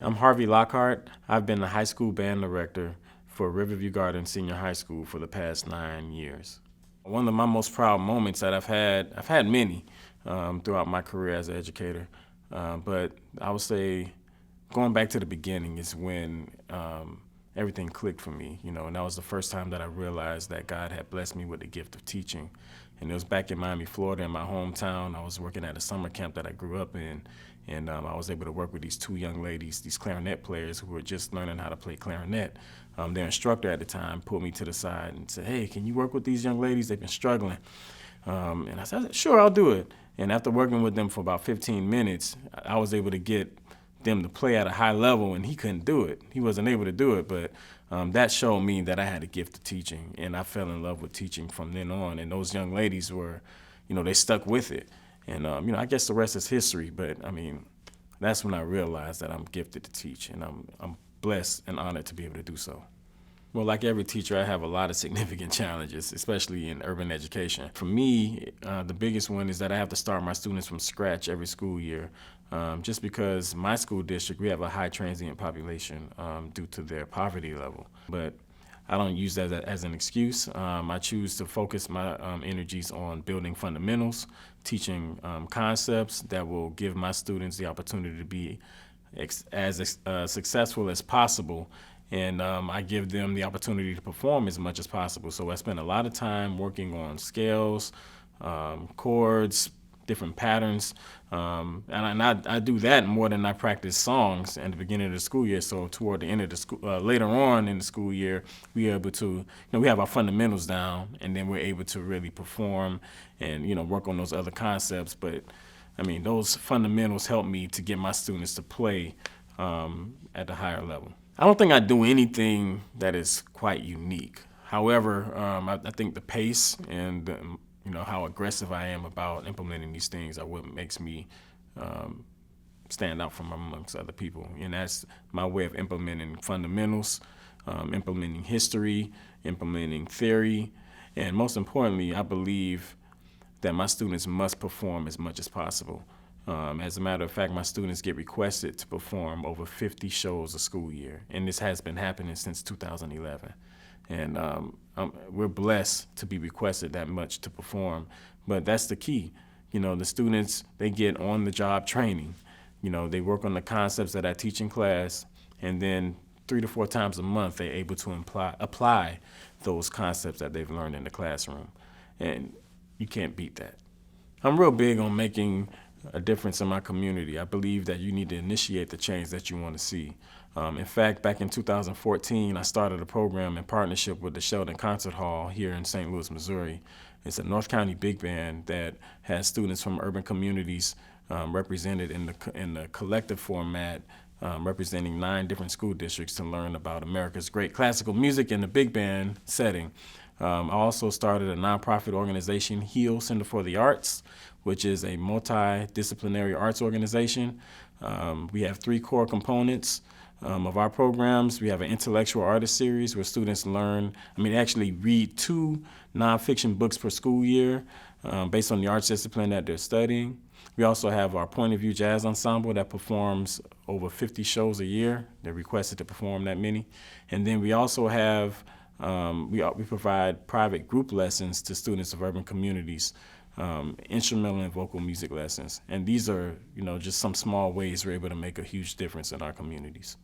I'm Harvey Lockhart. I've been the high school band director for Riverview Garden Senior High School for the past 9 years. One of my most proud moments that I've had many throughout my career as an educator, but I would say going back to the beginning is when everything clicked for me, and that was the first time that I realized that God had blessed me with the gift of teaching. And it was back in Miami, Florida, in my hometown. I was working at a summer camp that I grew up in, and I was able to work with these two young ladies, these clarinet players who were just learning how to play clarinet. Their instructor at the time pulled me to the side and said, "Hey, can you work with these young ladies? They've been struggling." And I said, "Sure, I'll do it." And after working with them for about 15 minutes, I was able to get them to play at a high level, and he couldn't do it. He wasn't able to do it, but that showed me that I had a gift of teaching, and I fell in love with teaching from then on. And those young ladies were, they stuck with it. And, I guess the rest is history, but that's when I realized that I'm gifted to teach, and I'm blessed and honored to be able to do so. Well, like every teacher, I have a lot of significant challenges, especially in urban education. For me, the biggest one is that I have to start my students from scratch every school year, just because my school district, we have a high transient population due to their poverty level. But I don't use that as an excuse. I choose to focus my energies on building fundamentals, teaching concepts that will give my students the opportunity to be as successful as possible, and I give them the opportunity to perform as much as possible. So I spend a lot of time working on scales, chords, different patterns, and I do that more than I practice songs at the beginning of the school year. So toward the end of the school, later on in the school year, we're able to, we have our fundamentals down, and then we're able to really perform and work on those other concepts. But those fundamentals help me to get my students to play at the higher level. I don't think I do anything that is quite unique. However, I think the pace and how aggressive I am about implementing these things are what makes me stand out from amongst other people. And that's my way of implementing fundamentals, implementing history, implementing theory, and most importantly, I believe that my students must perform as much as possible. As a matter of fact, my students get requested to perform over 50 shows a school year, and this has been happening since 2011. And we're blessed to be requested that much to perform, but that's the key. The students, they get on-the-job training. They work on the concepts that I teach in class, and then 3 to 4 times a month, they're able to apply those concepts that they've learned in the classroom, and you can't beat that. I'm real big on making a difference in my community. I believe that you need to initiate the change that you want to see. In fact, back in 2014, I started a program in partnership with the Sheldon Concert Hall here in St. Louis, Missouri. It's a North County big band that has students from urban communities represented in the collective format, representing 9 different school districts to learn about America's great classical music in the big band setting. I also started a nonprofit organization, HEAL Center for the Arts, which is a multidisciplinary arts organization. We have 3 core components of our programs. We have an intellectual artist series where students actually read 2 nonfiction books per school year based on the arts discipline that they're studying. We also have our Point of View Jazz Ensemble that performs over 50 shows a year. They're requested to perform that many. And then we also have we provide private group lessons to students of urban communities, instrumental and vocal music lessons. And these are, just some small ways we're able to make a huge difference in our communities.